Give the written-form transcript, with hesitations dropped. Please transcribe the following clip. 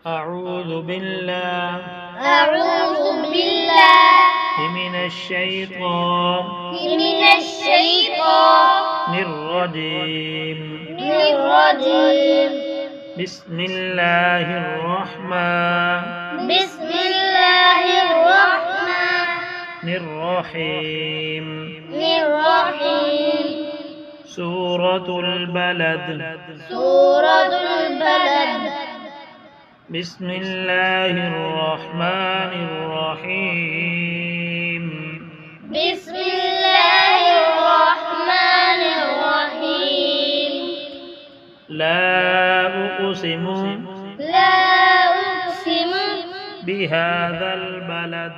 أعوذ بالله من الشيطان الرجيم. بسم الله الرحمن الرحيم. سورة البلد. بسم الله الرحمن الرحيم. لا أقسم بهذا البلد